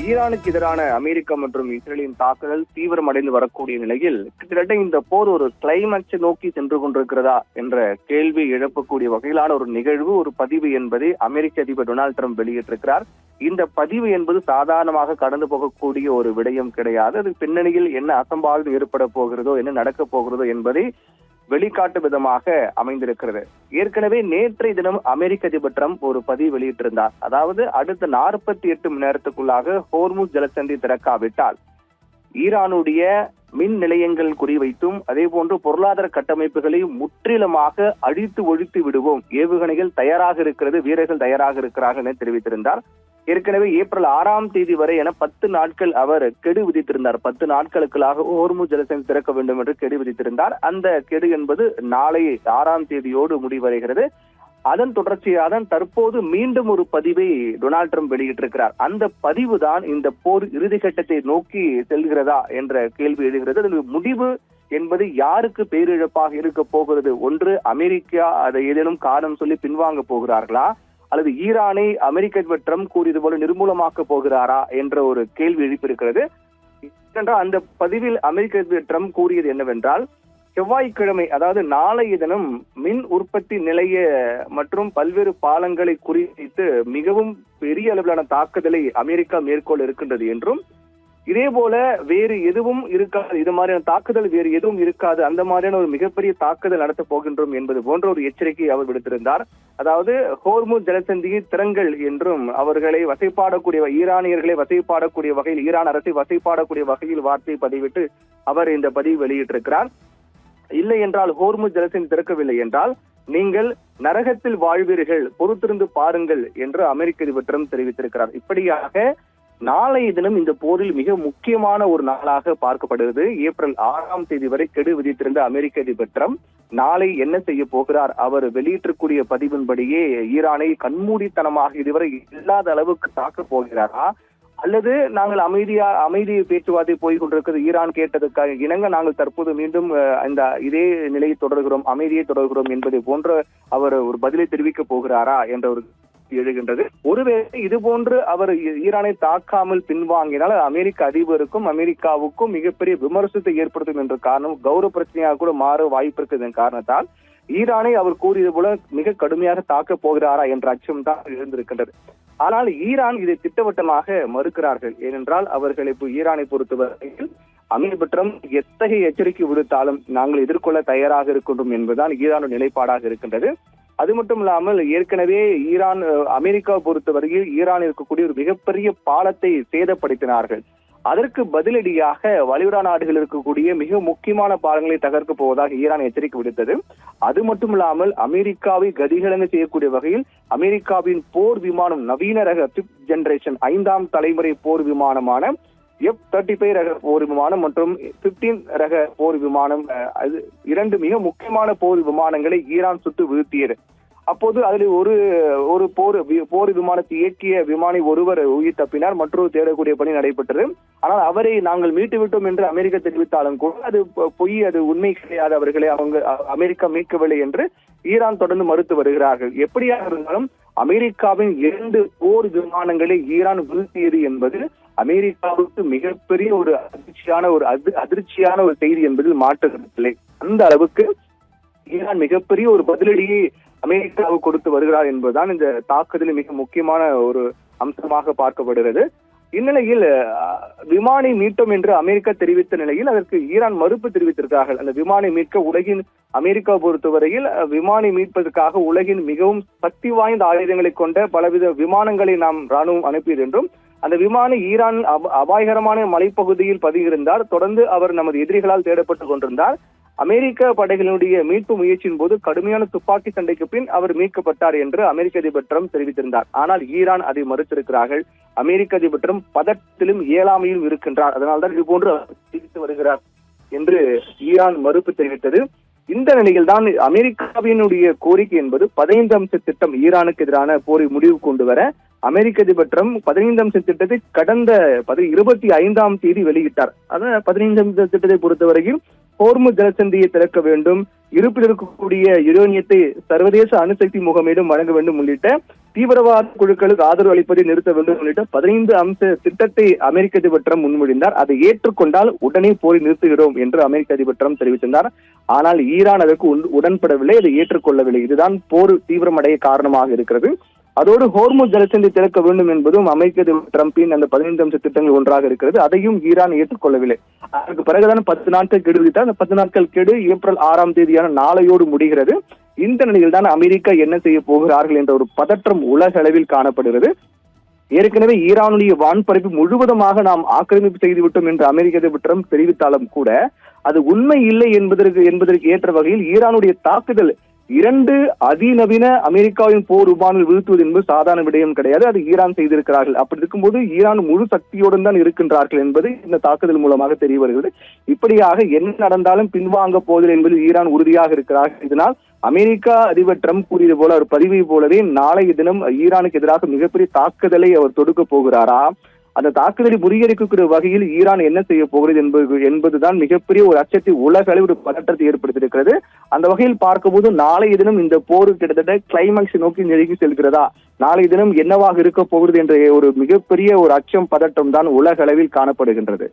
ஈரானுக்கு எதிரான அமெரிக்கா மற்றும் இஸ்ரேலின் தாக்குதல் தீவிரமடைந்து வரக்கூடிய நிலையில் கிட்டத்தட்ட இந்த போர் ஒரு கிளைமாக்ஸை நோக்கி சென்று கொண்டிருக்கிறதா என்ற கேள்வி எழுப்பக்கூடிய வகையிலான ஒரு நிகழ்வு, ஒரு பதிவு என்பதை அமெரிக்க அதிபர் டொனால்டு ட்ரம்ப் வெளியிட்டிருக்கிறார். இந்த பதிவு என்பது சாதாரணமாக கடந்து போகக்கூடிய ஒரு விடயம் கிடையாது. அது பின்னணியில் என்ன அசம்பாவிதம் ஏற்பட போகிறதோ, என்ன நடக்கப் போகிறதோ என்பதை வெளிக்காட்டு விதமாக அமைந்திருக்கிறது. ஏற்கனவே நேற்றைய தினம் அமெரிக்க அதிபர் ட்ரம்ப் ஒரு பதிவு வெளியிட்டிருந்தார். அதாவது அடுத்த 48 மணி நேரத்துக்குள்ளாக ஹோர்முஸ் ஜலசந்தி திறக்காவிட்டால் ஈரானுடைய மின் நிலையங்கள் குறிவைத்தும் அதே போன்று பொருளாதார கட்டமைப்புகளை முற்றிலுமாக அழித்து ஒழித்து விடுவோம், ஏவுகணைகள் தயாராக இருக்கிறது, வீரர்கள் தயாராக இருக்கிறார்கள் என தெரிவித்திருந்தார். ஏற்கனவே ஏப்ரல் 6ஆம் தேதி வரை என 10 நாட்கள் அவர் கெடு விதித்திருந்தார். 10 நாட்களுக்குள்ளாக ஹோர்முஸ் ஜலசந்தி திறக்க வேண்டும் என்று கெடு விதித்திருந்தார். அந்த கெடு என்பது நாளை 6ஆம் தேதியோடு முடிவடைகிறது. அதன் தொடர்ச்சியாக தற்போது மீண்டும் ஒரு பதிவை டொனால்டு ட்ரம்ப் வெளியிட்டிருக்கிறார். அந்த பதிவு தான் இந்த போர் இறுதிக்கட்டத்தை நோக்கி செல்கிறதா என்ற கேள்வி எழுகிறது. அதன் முடிவு என்பது யாருக்கு பேரிழப்பாக இருக்க போகிறது? ஒன்று, அமெரிக்கா அதை ஏதேனும் காரணம் சொல்லி பின்வாங்க போகிறார்களா, அல்லது ஈரானை அமெரிக்க அதிபர் ட்ரம்ப் கூறியது போல நிர்மூலமாக்க போகிறாரா என்ற ஒரு கேள்வி எழுப்பியிருக்கிறது. ஏனென்றால் அந்த பதிவில் அமெரிக்க அதிபர் ட்ரம்ப் கூறியது என்னவென்றால், செவ்வாய்க்கிழமை அதாவது நாளைய தினம் மின் உற்பத்தி நிலைய மற்றும் பல்வேறு பாலங்களை குறித்து மிகவும் பெரிய அளவிலான தாக்குதலை அமெரிக்கா மேற்கொள்ள இருக்கின்றது என்றும், இதே போல வேறு எதுவும் இருக்காது, இது மாதிரியான தாக்குதல் வேறு எதுவும் இருக்காது, அந்த மாதிரியான ஒரு மிகப்பெரிய தாக்குதல் நடத்த போகின்றோம் என்பது போன்ற ஒரு எச்சரிக்கையை அவர் விடுத்திருந்தார். அதாவது ஹோர்முஸ் ஜலசந்தியை திறங்கள் என்றும் அவர்களை வசைப்பாடக்கூடிய ஈரானியர்களை வசைப்பாடக்கூடிய வகையில், ஈரான் அரசை வசைப்பாடக்கூடிய வகையில் வார்த்தையை பதிவிட்டு அவர் இந்த பதிவு வெளியிட்டிருக்கிறார். இல்லை என்றால், ஹோர்முஸ் ஜலசந்தி திறக்கவில்லை என்றால் நீங்கள் நரகத்தில் வாழ்வீர்கள், பொறுத்திருந்து பாருங்கள் என்று அமெரிக்க அதிபர் ட்ரம்ப் தெரிவித்திருக்கிறார். இப்படியாக நாளைய தினம் இந்த போரில் மிக முக்கியமான ஒரு நாளாக பார்க்கப்படுகிறது. ஏப்ரல் 6ஆம் தேதி வரை கெடு விதித்திருந்த அமெரிக்க அதிபர் ட்ரம்ப் நாளை என்ன செய்ய போகிறார்? அவர் வெளியிட்டிருக்கூடிய பதிவின்படியே ஈரானை கண்மூடித்தனமாக இதுவரை இல்லாத அளவுக்கு தாக்கப் போகிறாரா, அல்லது நாங்கள் அமைதி பேச்சுவார்த்தை போய் கொண்டிருக்கிறது, ஈரான் கேட்டதுக்காக இணங்க நாங்கள் தற்போது மீண்டும் இதே நிலையை தொடர்கிறோம், அமைதியை தொடர்கிறோம் என்பதை போன்ற அவர் ஒரு பதிலை தெரிவிக்க போகிறாரா என்ற ஒரு எழுகின்றது. ஒருவேளை இது போன்று அவர் ஈரானை தாக்காமல் பின்வாங்கினால் அமெரிக்க அதிபருக்கும் அமெரிக்காவுக்கும் மிகப்பெரிய விமர்சனத்தை ஏற்படுத்தும் என்ற காரணம், கௌரவ பிரச்சனையாக கூட மாற வாய்ப்பு இருக்கிற காரணத்தால் ஈரானை அவர் கூறியது போல மிக கடுமையாக தாக்கப் போகிறாரா என்ற அச்சம் தான் எழுந்திருக்கின்றது. ஆனால் ஈரான் இதை திட்டவட்டமாக மறுக்கிறார்கள். ஏனென்றால் அவர்கள் இப்போ ஈரானை பொறுத்தவரையில் அமெரிக்க ட்ரம்ப் எத்தகைய எச்சரிக்கை விடுத்தாலும் நாங்கள் எதிர்கொள்ள தயாராக இருக்கின்றோம் என்பதுதான் ஈரானின் நிலைப்பாடாக இருக்கின்றது. அது மட்டும் இல்லாமல் ஏற்கனவே ஈரான் அமெரிக்காவை பொறுத்தவரையில் ஈரான் இருக்கக்கூடிய ஒரு மிகப்பெரிய பாலத்தை சேதப்படுத்தினார்கள். அதற்கு பதிலடியாக வளைகுடா நாடுகள் இருக்கக்கூடிய மிக முக்கியமான பாலங்களை தகர்க்க போவதாக ஈரான் எச்சரிக்கை விடுத்தது. அது மட்டும் இல்லாமல் அமெரிக்காவை கதிகலங்க செய்யக்கூடிய வகையில் அமெரிக்காவின் போர் விமானம், நவீன ரக 5th ஜெனரேஷன் 5ஆம் தலைமுறை போர் விமானமான F-35 ரக போர் விமானம் மற்றும் 15 ரக போர் விமானம், இரண்டு மிக முக்கியமான போர் விமானங்களை ஈரான் சுட்டு வீழ்த்தியது. அப்போது அதில் ஒரு போர் விமானத்தை இயக்கிய விமானி ஒருவர் உயிர் தப்பினார், மற்றொரு தேடக்கூடிய பணி நடைபெற்றது. ஆனால் அவரை நாங்கள் மீட்டு விட்டோம் என்று அமெரிக்கா தெரிவித்தாலும் கூட அது பொய், அது உண்மை கிடையாது, அவர்களை அமெரிக்கா மீட்கவில்லை என்று ஈரான் தொடர்ந்து மறுத்து வருகிறார்கள். எப்படியாக இருந்தாலும் அமெரிக்காவின் 2 போர் விமானங்களை ஈரான் வீழ்த்தியது என்பது அமெரிக்காவுக்கு மிகப்பெரிய ஒரு அதிர்ச்சியான ஒரு செய்தி என்பதில் மாற்றுகிறதில்லை. அந்த அளவுக்கு ஈரான் மிகப்பெரிய ஒரு பதிலடியை அமெரிக்காவுக்கு கொடுத்து வருகிறார் என்பதுதான் இந்த தாக்குதலில் மிக முக்கியமான ஒரு அம்சமாக பார்க்கப்படுகிறது. இந்நிலையில் விமானி மீட்டும் என்று அமெரிக்கா தெரிவித்த நிலையில் அதற்கு ஈரான் மறுப்பு தெரிவித்திருக்கிறார்கள். அந்த விமானி மீட்க உலகின் அமெரிக்கா பொறுத்தவரையில் விமானி மீட்பதற்காக உலகின் மிகவும் சக்தி வாய்ந்த ஆயுதங்களை கொண்ட பலவித விமானங்களை நாம் ராணுவம் அனுப்பியது என்றும், அந்த விமானி ஈரான் அபாயகரமான மலைப்பகுதியில் பதுங்கியிருந்தார், தொடர்ந்து அவர் நமது எதிரிகளால் தேடப்பட்டுக் கொண்டிருந்தார். அமெரிக்க படைகளுடைய மீட்பு முயற்சியின் போது கடுமையான துப்பாக்கி சண்டைக்கு பின் அவர் மீட்கப்பட்டார் என்று அமெரிக்க அதிபர் ட்ரம்ப் தெரிவித்திருந்தார். ஆனால் ஈரான் அதை மறுத்திருக்கிறார்கள். அமெரிக்க அதிபர் ட்ரம்ப் பதட்டத்திலும் இயலாமையிலும் இருக்கின்றார், அதனால்தான் இது போன்று தெரிவித்து வருகிறார் என்று ஈரான் மறுப்பு தெரிவித்தது. இந்த நிலையில் தான் அமெரிக்காவினுடைய கோரிக்கை என்பது 15 அம்ச திட்டம், ஈரானுக்கு எதிரான போரை முடிவு கொண்டு வர அமெரிக்க அதிபர் ட்ரம்ப் 15 அம்ச திட்டத்தை கடந்த 25ஆம் தேதி வெளியிட்டார். அதாவது 15 அம்ச திட்டத்தை பொறுத்தவரையில் ஹோர்முஸ் ஜலசந்தியை திறக்க வேண்டும், இருப்பில் இருக்கக்கூடிய யுரேனியத்தை சர்வதேச அணுசக்தி முகமையிடம் வழங்க வேண்டும் உள்ளிட்ட தீவிரவாத குழுக்களுக்கு ஆதரவு அளிப்பதை நிறுத்த வேண்டும் உள்ளிட்ட 15 அம்ச திட்டத்தை அமெரிக்க அதிபர் ட்ரம்ப் முன்மொழிந்தார். அதை ஏற்றுக்கொண்டால் உடனே போரை நிறுத்துகிறோம் என்று அமெரிக்க அதிபர் ட்ரம்ப் தெரிவித்திருந்தார். ஆனால் ஈரான் அதற்கு உடன்படவில்லை, அதை ஏற்றுக்கொள்ளவில்லை. இதுதான் போர் தீவிரமடைய காரணமாக இருக்கிறது. அதோடு ஹோர்முஸ் ஜலசந்தி திறக்க வேண்டும் என்பதும் அமெரிக்க அதிபர் ட்ரம்பின் அந்த 15 அம்ச திட்டங்கள் ஒன்றாக இருக்கிறது. அதையும் ஈரான் ஏற்றுக்கொள்ளவில்லை. அதற்கு பிறகுதான் 10 நாட்கள் கெடு விதித்தார். அந்த 10 நாட்கள் கெடு ஏப்ரல் 6ஆம் தேதியான நாளையோடு முடிகிறது. இந்த நிலையில் தான் அமெரிக்கா என்ன செய்ய போகிறார்கள் என்ற ஒரு பதற்றம் உலக அளவில் காணப்படுகிறது. ஏற்கனவே ஈரானுடைய வான்பரப்பு முழுவதுமாக நாம் ஆக்கிரமிப்பு செய்துவிட்டோம் என்று அமெரிக்க அதிபர் ட்ரம்ப் தெரிவித்தாலும் கூட அது உண்மை இல்லை என்பதற்கு ஏற்ற வகையில் ஈரானுடைய தாக்குதல் 2 அதிநவீன அமெரிக்காவின் போர் விமானங்கள் வீழ்த்துவது என்பது சாதாரண விடயம் கிடையாது. அது ஈரான் செய்திருக்கிறார்கள். அப்படி இருக்கும்போது ஈரான் முழு சக்தியோடு தான் இருக்கின்றார்கள் என்பது இந்த தாக்குதல் மூலமாக தெரிய வருகிறது. இப்படியாக என்ன நடந்தாலும் பின்வாங்க போவதில்லை என்பதில் ஈரான் உறுதியாக இருக்கிறார்கள். இதனால் அமெரிக்கா அதிபர் ட்ரம்ப் கூறியது போல ஒரு பதிவை போலவே நாளைய தினம் ஈரானுக்கு எதிராக மிகப்பெரிய தாக்குதலை அவர் தொடுக்க போகிறாரா, அந்த தாக்குதலை முறியடிக்கக்கூடிய வகையில் ஈரான் என்ன செய்ய போகிறது என்பதுதான் மிகப்பெரிய ஒரு அச்சத்தை உலக அளவில் ஒரு பதற்றத்தை ஏற்படுத்தியிருக்கிறது. அந்த வகையில் பார்க்கும்போது நாளைய தினம் இந்த போர் கிட்டத்தட்ட கிளைமாக்ஸ் நோக்கி நெருங்கி செல்கிறதா, நாளைய தினம் என்னவாக இருக்க போகிறது என்ற ஒரு மிகப்பெரிய ஒரு அச்சம் பதற்றம் தான் உலக அளவில் காணப்படுகின்றது.